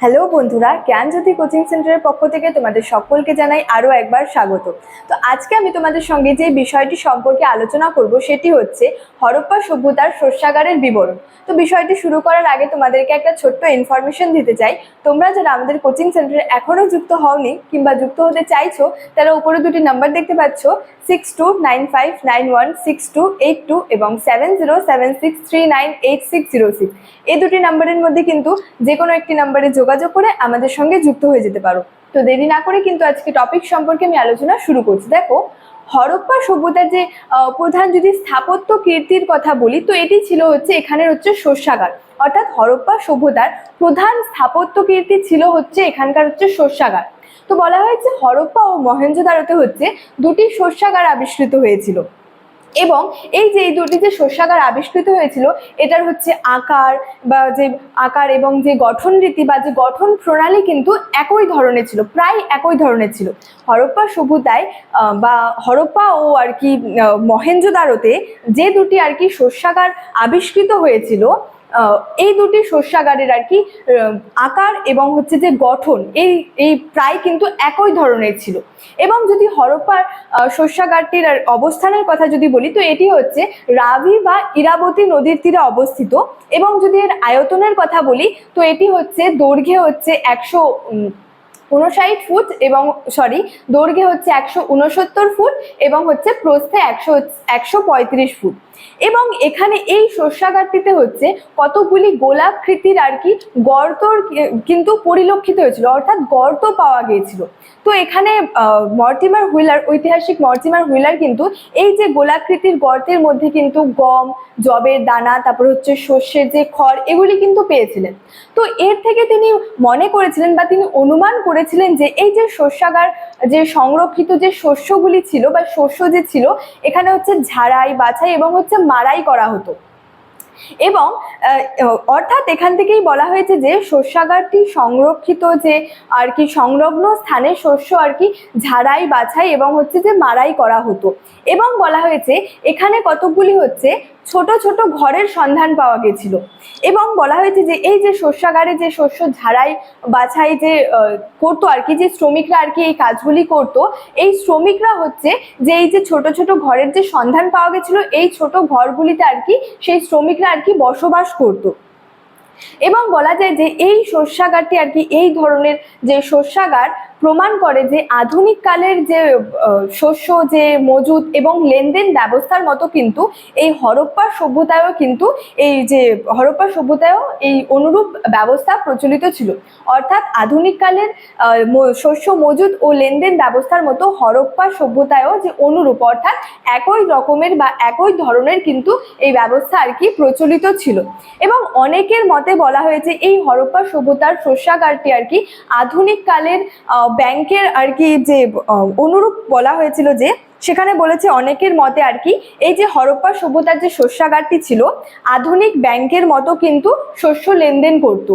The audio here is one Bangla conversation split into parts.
হ্যালো বন্ধুরা, জ্ঞানজ্যোতি কোচিং সেন্টারের পক্ষ থেকে তোমাদের সকলকে জানাই আরও একবার স্বাগত। তো আজকে আমি তোমাদের সঙ্গে যে বিষয়টি সম্পর্কে আলোচনা করব সেটি হচ্ছে হরপ্পা সভ্যতার শস্যাগারের বিবরণ। তো বিষয়টি শুরু করার আগে তোমাদেরকে একটা ছোট্ট ইনফরমেশন দিতে চাই। তোমরা যারা আমাদের কোচিং সেন্টারে এখনও যুক্ত হওনি কিংবা যুক্ত হতে চাইছো, তারা উপরে দুটি নাম্বার দেখতে পাচ্ছ, 6295916282 এবং 7076398606। এই দুটি নাম্বারের মধ্যে কিন্তু যে কোনো একটি নাম্বারে যোগাযোগ করে আমাদের সঙ্গে যুক্ত হয়ে যেতে পারো। তো দেরি না করে কিন্তু আজকে টপিক সম্পর্কে আমি আলোচনা শুরু করছি। দেখো, হরপ্পা সভ্যতার যে প্রধান যদি স্থাপত্য কীর্তির কথা বলি, তো এটি ছিল হচ্ছে এখানের হচ্ছে শস্যাগার। অর্থাৎ হরপ্পা সভ্যতার প্রধান স্থাপত্য কীর্তি ছিল হচ্ছে এখানকার হচ্ছে শস্যাগার। তো বলা হয়েছে হরপ্পা ও মহেঞ্জোদারোতে হচ্ছে দুটি শস্যাগার আবিষ্কৃত হয়েছিল এবং এই দুটি যে শস্যাগার আবিষ্কৃত হয়েছিল এটার হচ্ছে আকার এবং যে গঠন রীতি বা যে গঠন প্রণালী কিন্তু একই ধরনের ছিল, প্রায় একই ধরনের ছিল। হরপ্পা সভ্যতায় বা হরপ্পা ও আর কি মহেঞ্জোদারোতে যে দুটি আর কি শস্যাগার আবিষ্কৃত হয়েছিল, এই দুটি শস্যাগারের আর কি আকার এবং হচ্ছে যে গঠন এই প্রায় কিন্তু একই ধরনের ছিল। এবং যদি হরপ্পার শস্যাগারটির অবস্থানের কথা যদি বলি, তো এটি হচ্ছে রাভি বা ইরাবতী নদীর তীরে অবস্থিত। এবং যদি এর আয়তনের কথা বলি, তো এটি হচ্ছে দৈর্ঘ্যে হচ্ছে 159 ফুট এবং দৈর্ঘ্যে হচ্ছে 169 ফুট এবং হচ্ছে প্রস্থে 135 ফুট। এবং এখানে এই শস্যাগারটিতে হচ্ছে কতগুলি গোলাকৃতির আর কি গর্ত কিন্তু পরিলক্ষিত হয়েছিল, অর্থাৎ গর্ত পাওয়া গিয়েছিল। তো এখানে ঐতিহাসিক মর্টিমার হুইলার কিন্তু এই যে গোলাকৃতির গর্তের মধ্যে কিন্তু গম, যবের দানা, তারপর হচ্ছে শস্যের যে খড়, এগুলি কিন্তু পেয়েছিলেন। তো এর থেকে তিনি মনে করেছিলেন বা তিনি অনুমান করেছিলেন যে এই যে শস্যাগার যে সংরক্ষিত যে শস্যগুলি ছিল বা শস্য যে ছিল, এখানে হচ্ছে ঝাড়াই, বাছাই এবং হচ্ছে মাড়াই করা হতো। এবং অর্থাৎ এখান থেকেই বলা হয়েছে যে শস্যাগারটি সংরক্ষিত যে আর কি সংলগ্ন স্থানে শস্য আর কি ঝাড়াই, বাছাই এবং হচ্ছে যে মাড়াই করা হতো। এবং বলা হয়েছে এখানে কতগুলি হচ্ছে ছোট ছোট ঘরের সন্ধান পাওয়া গেছিল। এবং বলা হয়েছে যে এই যে শস্যাগারে যে শস্য ঝাড়াই বাছাই যে করতো আর কি, যে শ্রমিকরা আর কি এই কাজগুলি করতো, এই শ্রমিকরা হচ্ছে যে এই যে ছোট ছোট ঘরের যে সন্ধান পাওয়া গেছিল, এই ছোট ঘরগুলিতে আর কি সেই শ্রমিকরা আর কি বসবাস করতো। এবং বলা যায় যে এই শস্যাগারটি আর কি এই ধরনের যে শস্যাগার প্রমাণ করে যে আধুনিক কালের যে শস্য যে মজুত এবং লেনদেন ব্যবস্থার মতো কিন্তু এই হরপ্পা সভ্যতায়ও এই অনুরূপ ব্যবস্থা প্রচলিত ছিল। অর্থাৎ আধুনিক কালের শস্য মজুত ও লেনদেন ব্যবস্থার মতো হরপ্পা সভ্যতায়ও যে অনুরূপ, অর্থাৎ একই রকমের বা একই ধরনের কিন্তু এই ব্যবস্থা আর কি প্রচলিত ছিল। এবং অনেকের মতে বলা হয়েছে এই হরপ্পা সভ্যতার শস্যাগারটি আর কি আধুনিক কালের ব্যাংকের আর কি যে অনুরূপ বলা হয়েছিল, যে সেখানে বলেছে অনেকের মতে আর কি এই যে হরপ্পা সভ্যতার যে শস্যাগারটি ছিল আধুনিক ব্যাংকের মতো কিন্তু শস্য লেনদেন করত।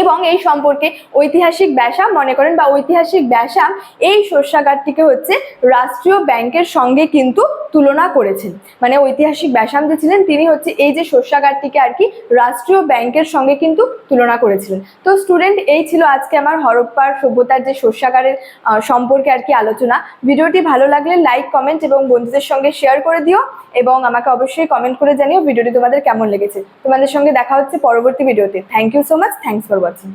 এবং এই সম্পর্কে ঐতিহাসিক ব্যাসাম মনে করেন বা ঐতিহাসিক ব্যাসাম এই শস্যাগারটিকে হচ্ছে রাষ্ট্রীয় ব্যাংকের সঙ্গে কিন্তু তুলনা করেছেন। মানে ঐতিহাসিক ব্যাসাম যে ছিলেন তিনি হচ্ছে এই যে শস্যাগারটিকে আর কি রাষ্ট্রীয় ব্যাংকের সঙ্গে কিন্তু তুলনা করেছিলেন। তো স্টুডেন্ট, এই ছিল আজকে আমার হরপ্পার সভ্যতার যে শস্যাগারের সম্পর্কে আর কি আলোচনা। ভিডিওটি ভালো লাগলে লাইক, কমেন্ট এবং বন্ধুদের সঙ্গে শেয়ার করে দিও এবং আমাকে অবশ্যই কমেন্ট করে জানিও ভিডিওটি তোমাদের কেমন লেগেছে। তোমাদের সঙ্গে দেখা হচ্ছে পরবর্তী ভিডিওতে। Thank you so much. Thanks for watching.